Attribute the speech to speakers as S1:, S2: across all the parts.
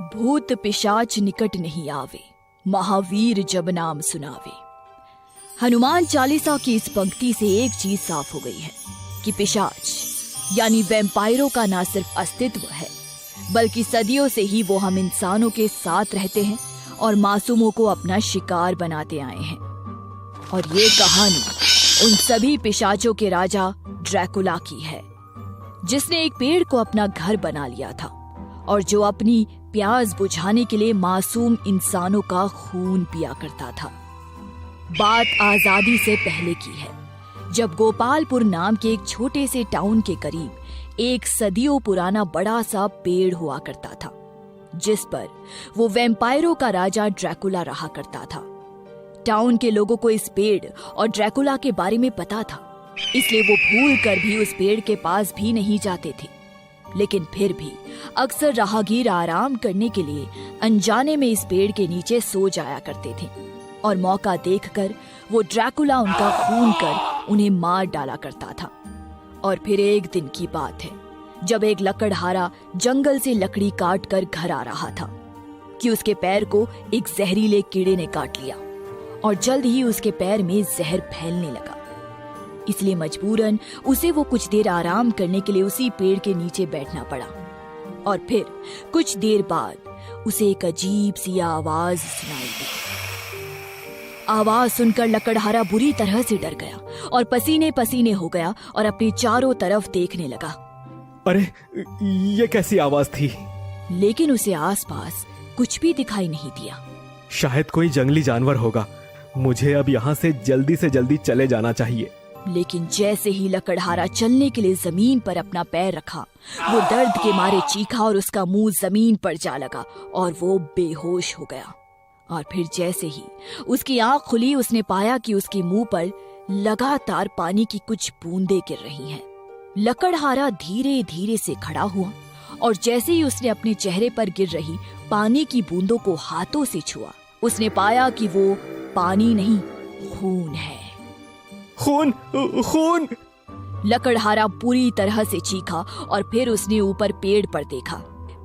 S1: भूत पिशाच निकट नहीं आवे, महावीर जब नाम सुनावे। हनुमान चालीसा की इस पंक्ति से एक चीज साफ हो गई है कि पिशाच यानी वैम्पायरों का ना सिर्फ अस्तित्व है, बल्कि सदियों से ही वो हम इंसानों के साथ रहते हैं और मासूमों को अपना शिकार बनाते आए हैं। और ये कहानी उन सभी पिशाचों के राजा ड्रैकुला की है, जिसने एक पेड़ को अपना घर बना लिया था और जो अपनी प्यास बुझाने के लिए मासूम इंसानों का खून पिया करता था। बात आजादी से पहले की है, जब गोपालपुर नाम के एक छोटे से टाउन के करीब एक सदियों पुराना बड़ा सा पेड़ हुआ करता था, जिस पर वो वैम्पायरों का राजा ड्रैकुला रहा करता था। टाउन के लोगों को इस पेड़ और ड्रैकुला के बारे में पता था, इसलिए वो भूल कर भी उस पेड़ के पास भी नहीं जाते थे। लेकिन फिर भी अक्सर राहगीर आराम करने के लिए अनजाने में इस पेड़ के नीचे सो जाया करते थे और मौका देखकर वो ड्रैकुला उनका खून कर उन्हें मार डाला करता था। और फिर एक दिन की बात है, जब एक लकड़हारा जंगल से लकड़ी काट कर घर आ रहा था कि उसके पैर को एक जहरीले कीड़े ने काट लिया और जल्द ही उसके पैर में जहर फैलने लगा। इसलिए मजबूरन उसे वो कुछ देर आराम करने के लिए उसी पेड़ के नीचे बैठना पड़ा। और फिर कुछ देर बाद उसे एक अजीब सी आवाज सुनाई दी। आवाज सुनकर लकड़हारा बुरी तरह से डर गया और पसीने पसीने हो गया और अपनी चारों तरफ देखने लगा।
S2: अरे ये कैसी आवाज थी?
S1: लेकिन उसे आसपास कुछ भी दिखाई नहीं दिया।
S2: शायद कोई जंगली जानवर होगा। मुझे अब यहाँ से जल्दी चले जाना चाहिए।
S1: लेकिन जैसे ही लकड़हारा चलने के लिए जमीन पर अपना पैर रखा, वो दर्द के मारे चीखा और उसका मुंह जमीन पर जा लगा और वो बेहोश हो गया। और फिर जैसे ही उसकी आंख खुली, उसने पाया कि उसके मुंह पर लगातार पानी की कुछ बूंदें गिर रही हैं। लकड़हारा धीरे धीरे से खड़ा हुआ और जैसे ही उसने अपने चेहरे पर गिर रही पानी की बूंदों को हाथों से छुआ, उसने पाया कि वो पानी नहीं, खून है।
S2: खून खून!
S1: लकड़हारा पूरी तरह से चीखा और फिर उसने ऊपर पेड़ पर देखा।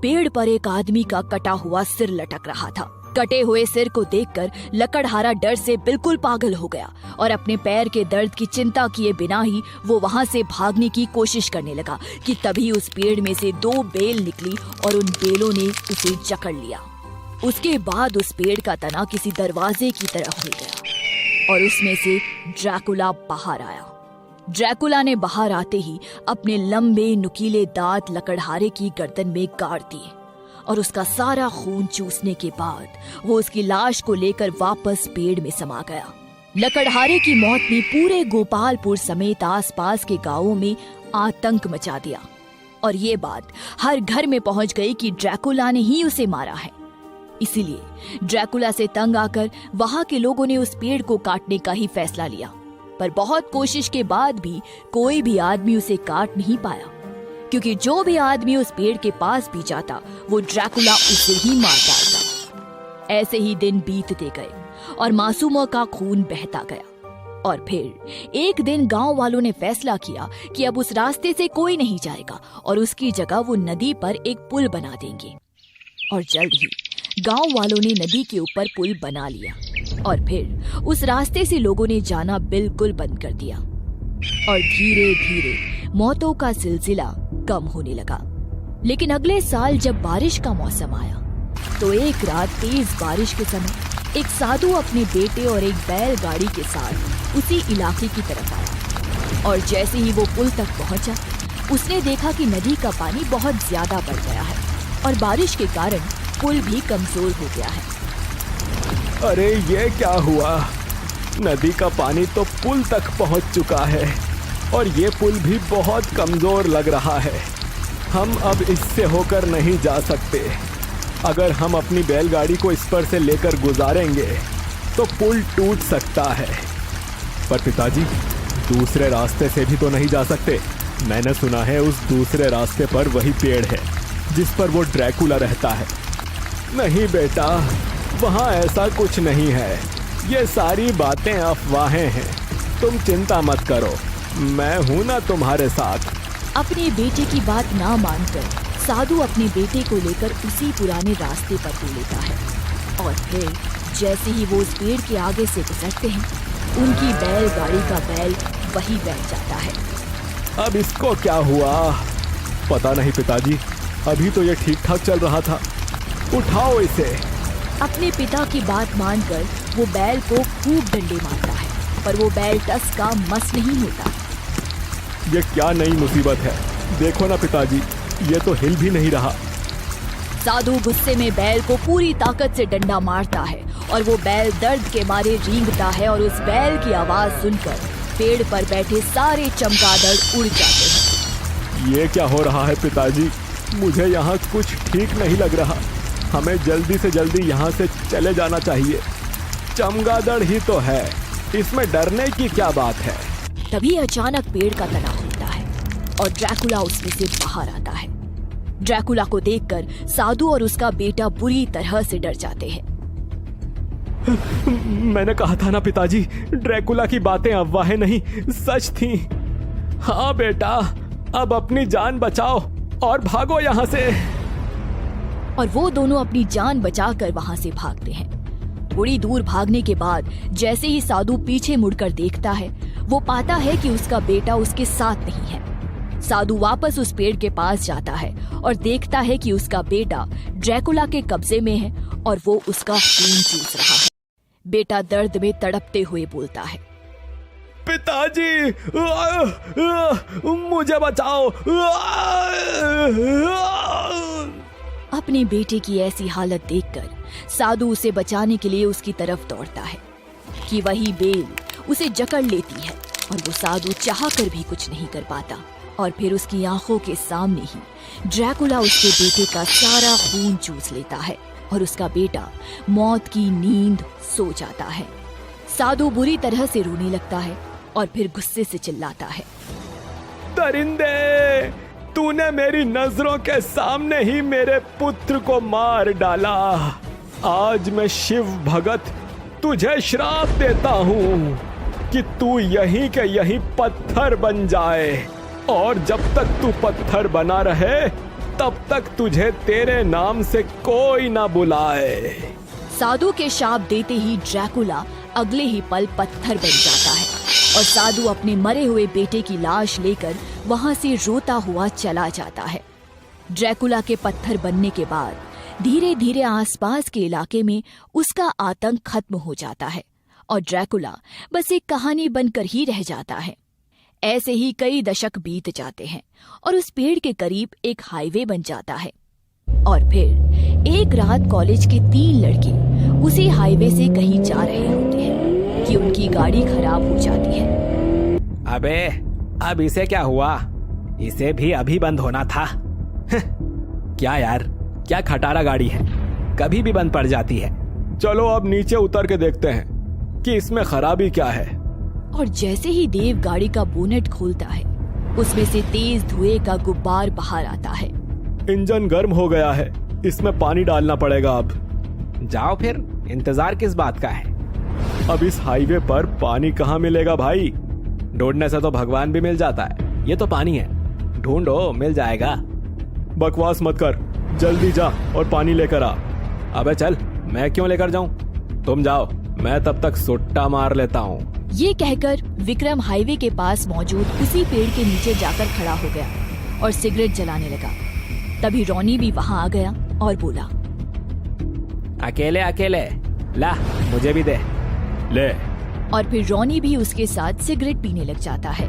S1: पेड़ पर एक आदमी का कटा हुआ सिर लटक रहा था। कटे हुए सिर को देखकर लकड़हारा डर से बिल्कुल पागल हो गया और अपने पैर के दर्द की चिंता किए बिना ही वो वहां से भागने की कोशिश करने लगा कि तभी उस पेड़ में से 2 बेल निकली और उन बेलों ने उसे जकड़ लिया। उसके बाद उस पेड़ का तना किसी दरवाजे की तरह खुल गया और उसमें से ड्रैकुला बाहर आया। ड्रैकुला ने बाहर आते ही अपने लंबे नुकीले दांत लकड़हारे की गर्दन में गाड़ दिए और उसका सारा खून चूसने के बाद वो उसकी लाश को लेकर वापस पेड़ में समा गया। लकड़हारे की मौत ने पूरे गोपालपुर समेत आसपास के गांवों में आतंक मचा दिया और ये बात हर घर में पहुंच गई कि ड्रैकुला ने ही उसे मारा है। इसीलिए ड्रैकुला से तंग आकर वहां के लोगों ने उस पेड़ को काटने का ही फैसला लिया, पर बहुत कोशिश के बाद भी कोई भी आदमी उसे काट नहीं पाया, क्योंकि जो भी आदमी उस पेड़ के पास भी जाता वो ड्रैकुला उसे ही मार डालता। ऐसे ही दिन बीतते गए और मासूमों का खून बहता गया। और फिर एक दिन गांव वालों ने फैसला किया कि अब उस रास्ते से कोई नहीं जाएगा और उसकी जगह वो नदी पर एक पुल बना देंगे। और जल्द ही गांव वालों ने नदी के ऊपर पुल बना लिया और फिर उस रास्ते से लोगों ने जाना बिल्कुल बंद कर दिया और धीरे धीरे मौतों का सिलसिला कम होने लगा। लेकिन अगले साल जब बारिश का मौसम आया तो एक रात तेज बारिश के समय एक साधु अपने बेटे और एक बैलगाड़ी के साथ उसी इलाके की तरफ आया और जैसे ही वो पुल तक पहुंचा, उसने देखा कि नदी का पानी बहुत ज्यादा बढ़ गया है और बारिश के कारण पुल भी कमजोर हो गया है।
S2: अरे ये क्या हुआ? नदी का पानी तो पुल तक पहुंच चुका है और ये पुल भी बहुत कमजोर लग रहा है। हम अब इससे होकर नहीं जा सकते। अगर हम अपनी बैलगाड़ी को इस पर से लेकर गुजारेंगे तो पुल टूट सकता है। पर पिताजी, दूसरे रास्ते से भी तो नहीं जा सकते। मैंने सुना है उस दूसरे रास्ते पर वही पेड़ है जिस पर वो ड्रैकुला रहता है। नहीं बेटा, वहाँ ऐसा कुछ नहीं है। ये सारी बातें अफवाहें हैं। तुम चिंता मत करो, मैं हूँ ना तुम्हारे साथ।
S1: अपने बेटे की बात ना मानकर साधु अपने बेटे को लेकर उसी पुराने रास्ते पर हो लेता है और फिर जैसे ही वो उस पेड़ के आगे से गुजरते हैं, उनकी बैलगाड़ी का बैल वहीं बैठ जाता है।
S2: अब इसको क्या हुआ? पता नहीं पिताजी, अभी तो ये ठीक ठाक चल रहा था। उठाओ इसे।
S1: अपने पिता की बात मानकर वो बैल को खूब डंडे मारता है, पर वो बैल टस का मस नहीं होता।
S2: ये क्या नई मुसीबत है? देखो ना पिताजी, ये तो हिल भी नहीं रहा।
S1: साधु गुस्से में बैल को पूरी ताकत से डंडा मारता है और वो बैल दर्द के मारे रींगता है और उस बैल की आवाज सुनकर पेड़ पर बैठे सारे चमगादड़ उड़ जाते हैं।
S2: ये क्या हो रहा है पिताजी? मुझे यहाँ कुछ ठीक नहीं लग रहा। हमें जल्दी से जल्दी यहाँ से चले जाना चाहिए। चमगादड़ ही तो है, इसमें डरने की क्या बात है?
S1: तभी अचानक पेड़ का तना खुलता है और ड्रैकुला उसमें से बाहर आता है। ड्रैकुला को देखकर साधु और उसका बेटा बुरी तरह से डर जाते हैं।
S2: मैंने कहा था ना पिताजी, ड्रैकुला की बातें अफवाहें नहीं, सच थी। हाँ बेटा, अब अपनी जान बचाओ और भागो यहाँ से।
S1: और वो दोनों अपनी जान बचाकर वहां से भागते हैं। थोड़ी दूर भागने के बाद जैसे ही साधु पीछे मुड़कर देखता है, वो पाता है कि उसका बेटा उसके साथ नहीं है। साधु वापस उस पेड़ के पास जाता है और देखता है कि उसका बेटा ड्रैकुला के कब्जे में है और वो उसका खून चूस रहा है। बेटा दर्द में तड़पते हुए बोलता है,
S2: पिताजी, मुझे बचाओ।
S1: अपने बेटे की ऐसी हालत देखकर साधु उसे बचाने के लिए उसकी तरफ दौड़ता है कि वही बेल उसे जकड़ लेती है और वो साधु चाहकर भी कुछ नहीं कर पाता। और फिर उसकी आंखों के सामने ही ड्रैकुला उसके बेटे का सारा खून चूस लेता है और उसका बेटा मौत की नींद सो जाता है। साधु बुरी तरह से रोने लगता है और फिर गुस्से से चिल्लाता है,
S2: दरिंदे, तूने मेरी नजरों के सामने ही मेरे पुत्र को मार डाला। आज मैं शिव भगत तुझे श्राप देता हूँ कि तू यहीं के यहीं पत्थर बन जाए और जब तक तू पत्थर बना रहे तब तक तुझे तेरे नाम से कोई ना बुलाए।
S1: साधु के शाप देते ही ड्रैकुला अगले ही पल पत्थर बन जाता है और साधु अपने मरे हुए बेटे की लाश लेकर वहां से रोता हुआ चला जाता है। ड्रैकुला के पत्थर बनने के बाद धीरे धीरे आसपास के इलाके में उसका आतंक खत्म हो जाता है और ड्रैकुला बस एक कहानी बनकर ही रह जाता है। ऐसे ही कई दशक बीत जाते हैं और उस पेड़ के करीब एक हाईवे बन जाता है। और फिर एक रात कॉलेज के 3 लड़के उसी हाईवे से कहीं जा रहे होते हैं कि उनकी गाड़ी खराब हो जाती है।
S3: अबे, अब इसे क्या हुआ? इसे भी अभी बंद होना था। क्या यार, क्या खटारा गाड़ी है, कभी भी बंद पड़ जाती है।
S2: चलो अब नीचे उतर के देखते हैं कि इसमें खराबी क्या है।
S1: और जैसे ही देव गाड़ी का बोनेट खोलता है, उसमें से तेज धुएं का गुब्बार बाहर आता है।
S2: इंजन गर्म हो गया है, इसमें पानी डालना पड़ेगा। अब
S3: जाओ फिर, इंतजार किस बात का है?
S2: अब इस हाईवे पर पानी कहाँ मिलेगा भाई?
S3: ढूंढने से तो भगवान भी मिल जाता है, ये तो पानी है, ढूंढो मिल जाएगा।
S2: बकवास मत कर, जल्दी जा और पानी लेकर आ।
S3: अबे चल, मैं क्यों लेकर जाऊं? तुम जाओ, मैं तब तक सुट्टा मार लेता हूँ।
S1: ये कहकर विक्रम हाईवे के पास मौजूद उसी पेड़ के नीचे जाकर खड़ा हो गया और सिगरेट जलाने लगा। तभी रॉनी भी वहां आ गया और बोला,
S3: अकेले अकेले ला, मुझे भी दे।
S2: ले।
S1: और फिर रॉनी भी उसके साथ सिगरेट पीने लग जाता है।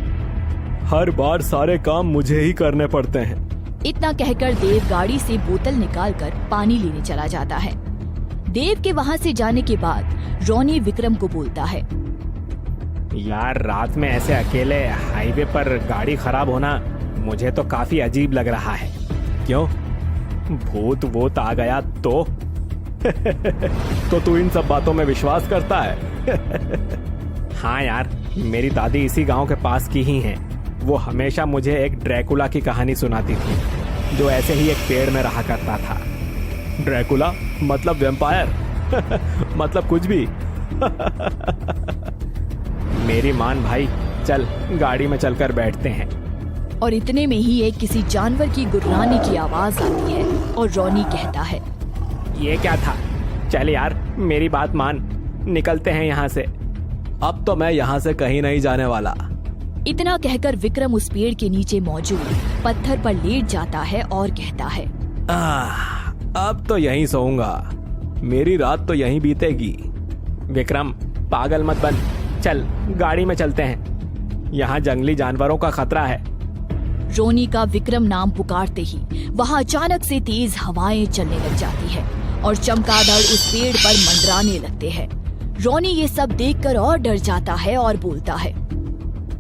S2: हर बार सारे काम मुझे ही करने पड़ते हैं।
S1: इतना कहकर देव गाड़ी से बोतल निकालकर पानी लेने चला जाता है। देव के वहां से जाने के बाद रॉनी विक्रम को बोलता है,
S3: यार रात में ऐसे अकेले हाईवे पर गाड़ी खराब होना मुझे तो काफी अजीब लग रहा है।
S2: क्यों?
S3: भूत वोत आ गया तो?
S2: तो तू इन सब बातों में विश्वास करता है?
S3: हाँ यार, मेरी दादी इसी गांव के पास की ही हैं। वो हमेशा मुझे एक ड्रैकुला की कहानी सुनाती थी, जो ऐसे ही एक पेड़ में रहा करता था।
S2: ड्रैकुला मतलब वैम्पायर? मतलब कुछ भी।
S3: मेरी मान भाई, चल गाड़ी में चलकर बैठते हैं।
S1: और इतने में ही एक किसी जानवर की गुर्राने की आवाज आती है और रॉनी कहता है,
S3: ये क्या था? चल यार, मेरी बात मान, निकलते हैं यहाँ से।
S2: अब तो मैं यहाँ से कहीं नहीं जाने वाला।
S1: इतना कहकर विक्रम उस पेड़ के नीचे मौजूद पत्थर पर लेट जाता है और कहता है,
S2: अब तो यहीं सोऊंगा, मेरी रात तो यहीं बीतेगी।
S3: विक्रम, पागल मत बन, चल गाड़ी में चलते हैं, यहाँ जंगली जानवरों का खतरा है।
S1: रोनी का विक्रम नाम पुकारते ही वहाँ अचानक से तेज हवाएं चलने लग जाती है और चमगादड़ उस पेड़ पर मंडराने लगते हैं। रोनी ये सब देखकर और डर जाता है और बोलता है,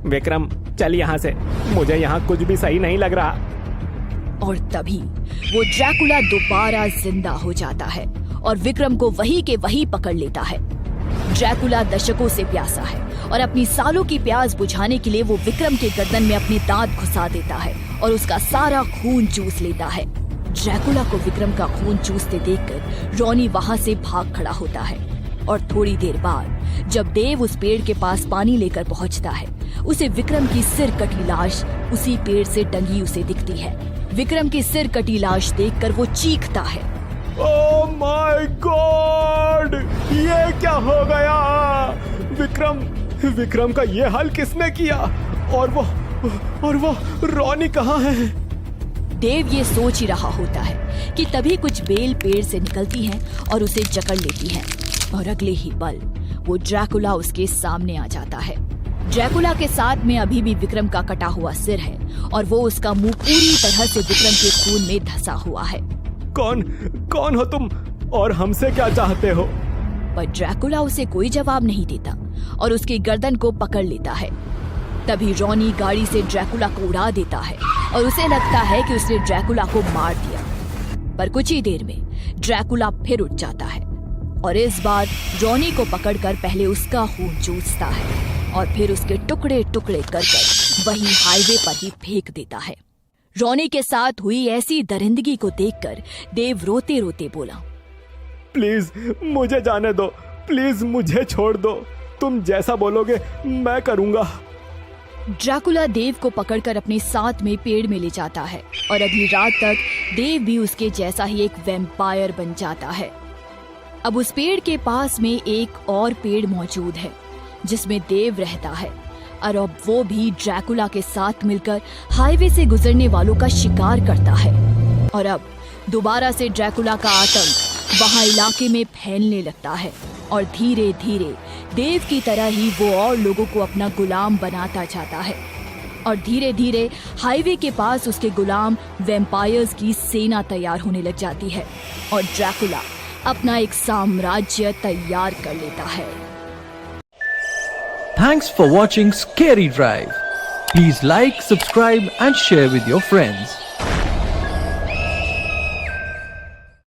S3: विक्रम चल यहाँ से, मुझे यहाँ कुछ भी सही नहीं लग रहा।
S1: और तभी वो ड्रैकुला दोबारा जिंदा हो जाता है और विक्रम को वही के वही पकड़ लेता है। ड्रैकुला दशकों से प्यासा है और अपनी सालों की प्यास बुझाने के लिए वो विक्रम के गर्दन में अपने दांत घुसा देता है और उसका सारा खून चूस लेता है। ड्रैकुला को विक्रम का खून चूसते देखकर रॉनी वहां से भाग खड़ा होता है और थोड़ी देर बाद जब देव उस पेड़ के पास पानी लेकर पहुंचता है, उसे विक्रम की सिर कटी लाश उसी पेड़ से टंगी उसे दिखती है। विक्रम की सिर कटी लाश देखकर वो चीखता है,
S2: ओह माय गॉड, ये क्या हो गया? विक्रम का ये हाल किसने किया? और वो रॉनी कहाँ है?
S1: देव ये सोच ही रहा होता है कि तभी कुछ बेल पेड़ से निकलती हैं और उसे जकड़ लेती हैं और अगले ही पल वो ड्रैकुला उसके सामने आ जाता है। ड्रैकुला के साथ में अभी भी विक्रम का कटा हुआ सिर है और वो उसका मुंह पूरी तरह से विक्रम के खून में धंसा हुआ है।
S2: कौन हो तुम और हमसे क्या चाहते हो?
S1: पर ड्रैकुला उसे कोई जवाब नहीं देता और उसकी गर्दन को पकड़ लेता है। तभी रॉनी गाड़ी से ड्रैकुला को उड़ा देता है और उसे लगता है कि उसने ड्रैकुला को मार दिया। पर कुछ ही देर में ड्रैकुला फिर उठ जाता है और इस बार रॉनी को पकड़कर पहले उसका खून चूसता है और फिर उसके टुकड़े टुकड़े कर वही हाईवे पर ही फेंक देता है। रॉनी के साथ हुई ऐसी दरिंदगी को देखकर देव रोते रोते बोला,
S2: प्लीज मुझे जाने दो, प्लीज मुझे छोड़ दो, तुम जैसा बोलोगे मैं करूंगा।
S1: ड्रैकुला देव को पकड़कर अपने साथ में पेड़ में ले जाता है और अगली रात तक देव भी उसके जैसा ही एक वैम्पायर बन जाता है। अब उस पेड़ के पास में एक और पेड़ मौजूद है जिसमें देव रहता है और अब वो भी ड्रैकुला के साथ मिलकर हाईवे से गुजरने वालों का शिकार करता है। और अब दोबारा से ड्रैकुला का आतंक वहां इलाके में फैलने लगता है और धीरे धीरे देव की तरह ही वो और लोगों को अपना गुलाम बनाता जाता है और धीरे धीरे हाईवे के पास उसके गुलाम वैम्पायर्स की सेना तैयार होने लग जाती है और ड्रैकुला अपना एक साम्राज्य तैयार कर लेता है।
S4: Thanks for watching Scary Drive. Please like, subscribe and share with your friends.